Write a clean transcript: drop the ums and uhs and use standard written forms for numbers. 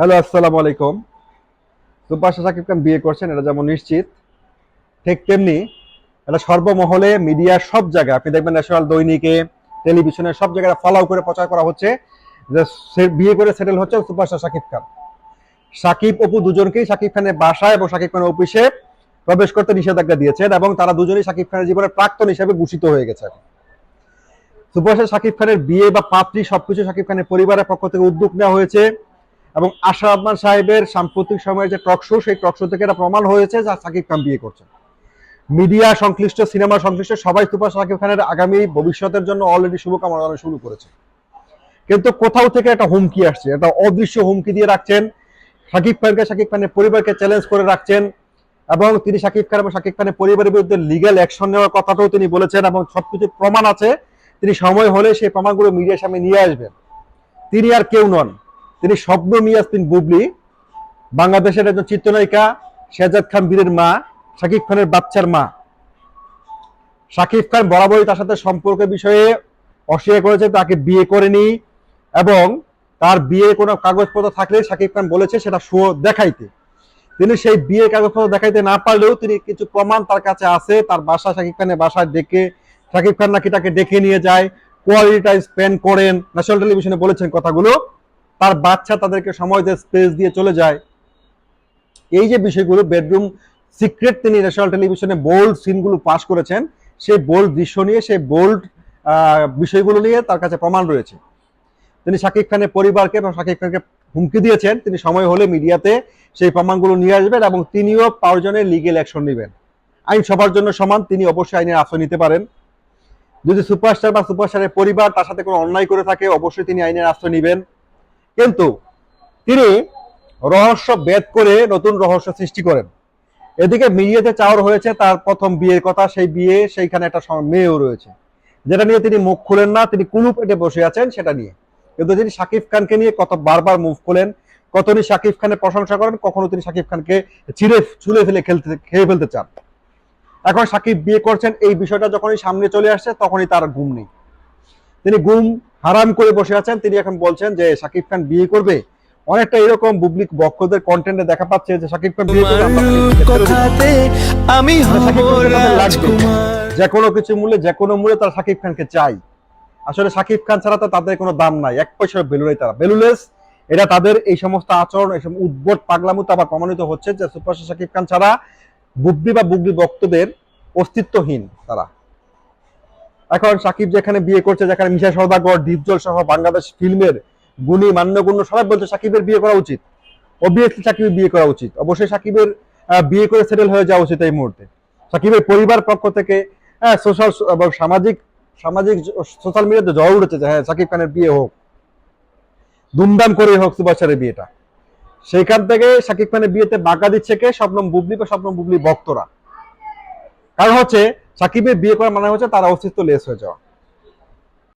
Hello, আসসালামু আলাইকুম। Superstar Shakib Khan বিয়ে করছেন, এটা যেমন নিশ্চিত, ঠিক তেমনি এটা সর্বমহলে মিডিয়ার সব জায়গায় আপনি দেখবেন, ন্যাশনাল দৈনিকে, টেলিভিশনে সব জায়গায় ফলাও করে প্রচার করা হচ্ছে যে সে বিয়ে করে সেটেল হচ্ছে সুপারস্টার শাকিব খান। শাকিব অপু দুজনকেই শাকিব খানের বাসায় এবং শাকিব খানের অফিসে প্রবেশ করতে নিষেধাজ্ঞা দিয়েছেন এবং তারা দুজনেই শাকিব খানের জীবনের প্রাক্তন হিসেবে ভূষিত হয়ে গেছে। সুপারস্টার শাকিব খানের বিয়ে বা পাত্রী সবকিছু শাকিব খানের পরিবারের পক্ষ থেকে উদ্যোগ নেওয়া হয়েছে এবং আশরাফ আদনান সাহেবের সাম্প্রতিক সময়ের যে টক শো, সেই টক শো থেকে এটা প্রমাণ হয়েছে যে শাকিব খান বিয়ে করছেন। মিডিয়া সংশ্লিষ্ট, সিনেমা সংশ্লিষ্ট সবাই সুপার শাকিব খানের আগামী ভবিষ্যতের জন্য অলরেডি শুভকামনা জানানো শুরু করেছে। কিন্তু কোথাও থেকে একটা হুমকি আসছে, একটা অদৃশ্য হুমকি দিয়ে রাখছেন শাকিব খানকে, শাকিব খানের পরিবারকে চ্যালেঞ্জ করে রাখছেন এবং তিনি শাকিব খান এবং শাকিব খানের পরিবারের বিরুদ্ধে লিগ্যাল অ্যাকশন নেওয়ার কথাটাও তিনি বলেছেন এবং সবকিছু প্রমাণ আছে। তিনি সময় হলে সেই প্রমাণগুলো মিডিয়ার সামনে নিয়ে আসবেন। তিনি আর কেউ নন, তিনি শবনম ইয়াসমিন বুবলি, বাংলাদেশের একজন চিত্রনায়িকা, শেহজাদ খান বীরের মা, শাকিব খানের বাচ্চার মা। শাকিব খান বরাবরই তার সাথে সম্পর্কের বিষয়ে অস্বীকার করেছে, তাকে বিয়ে করেনি এবং তার বিয়ে কোনো কাগজপত্র থাকলে শাকিব খান বলেছে সেটা শো দেখাইতে। তিনি সেই বিয়ে কাগজপত্র দেখাইতে না পারলেও তিনি কিছু প্রমাণ তার কাছে আছে। তার বাসা, শাকিব খানের বাসায় ডেকে শাকিব খান নাকি তাকে ডেকে নিয়ে যায়, কোয়ালিটি টাইম স্পেন্ড করেন, ন্যাশনাল টেলিভিশনে বলেছেন কথাগুলো। তার বাচ্চা তাদেরকে সময় দিয়ে স্পেস দিয়ে চলে যায়। এই যে বিষয়গুলো, বেডরুম সিক্রেট, তিনি ন্যাশনাল টেলিভিশনে বোল্ড সিনগুলো পাশ করেছেন। সেই বোল্ড দৃশ্য নিয়ে, সেই বোল্ড বিষয়গুলো নিয়ে তার কাছে প্রমাণ রয়েছে। তিনি শাকিব খানের পরিবারকে এবং শাকিব খানকে হুমকি দিয়েছেন তিনি সময় হলে মিডিয়াতে সেই প্রমাণগুলো নিয়ে আসবেন এবং তিনিও প্রয়োজনে লিগেল অ্যাকশন নেবেন। আইন সবার জন্য সমান, তিনি অবশ্যই আইনের আশ্রয় নিতে পারেন। যদি সুপারস্টার বা সুপারস্টারের পরিবার তার সাথে কোনো অন্যায় করে থাকে, অবশ্যই তিনি আইনের আশ্রয় নেবেন। কিন্তু তিনি রহস্য ভেদ করে নতুন রহস্য সৃষ্টি করেন। এদিকে মিডিয়াতে চাওয়ার হয়েছে তার প্রথম বিয়ের কথা, সেই বিয়ে, সেইখানে একটা মেয়েও রয়েছে, যেটা নিয়ে তিনি মুখ খুলেন না, তিনি কুলু পেটে বসে আছেন সেটা নিয়ে। কিন্তু তিনি শাকিব খানকে নিয়ে কত বারবার মুভ খোলেন, কত তিনি শাকিব খানের প্রশংসা করেন, কখনো তিনি শাকিব খানকে ছুলে ফেলে খেয়ে ফেলতে চান। এখন শাকিব বিয়ে করছেন, এই বিষয়টা যখনই সামনে চলে আসছে তখনই তার ঘুম নেই, তিনি ঘুম হারাম করে বসে আছেন। তিনি এখন বলছেন যে শাকিব খান বিয়ে করবে। অনেকটা এরকম বুবলিক বক্তদের কন্টেন্টে দেখা পাচ্ছে যে শাকিব খান বিয়ে করবে, আমি যে কোনো কিছু মূল্যে, যে কোনো মূল্যে তারা শাকিব খানকে চাই। আসলে শাকিব খান ছাড়া তো তাদের কোনো দাম নাই, এক পয়সার ভ্যালু নেই, তারা ভ্যালুলেস। এটা তাদের এই সমস্ত আচরণ, এই সমস্ত উদ্ভট পাগলামো আবার প্রমাণিত হচ্ছে যে সুপারস্টার শাকিব খান ছাড়া বুবলি বা বুবলি ভক্তদের অস্তিত্বহীন তারা। এখন শাকিব যেখানে বিয়ে করছে, যেখানে মিশা সওদাগর, ডিপজল সহ বাংলাদেশ ফিল্মের গুণী মান্যগণ্য সবাই বলছে শাকিবের বিয়ে করা উচিত, অবভিয়াসলি শাকিবের বিয়ে করা উচিত, অবশ্যই শাকিবের বিয়ে করে সেটেল হয়ে যাওয়া উচিত এই মুহূর্তে। শাকিবের পরিবার পক্ষ থেকে সোশ্যাল এবং সামাজিক সামাজিক সোশ্যাল মিডিয়াতে জ্বর উঠেছে যে হ্যাঁ শাকিব খানের বিয়ে হোক, ধুমধাম করে হোক সুপারস্টারের বিয়েটা। সেইখান থেকে শাকিব খানের বিয়েতে বাঁকা দিচ্ছে কে? শবনম বুবলি বা শবনম বুবলি ভক্তরা। কারণ হচ্ছে শাকিবের বিয়ে করা মানে হচ্ছে তার অস্তিত্ব লেস হয়ে যাওয়া।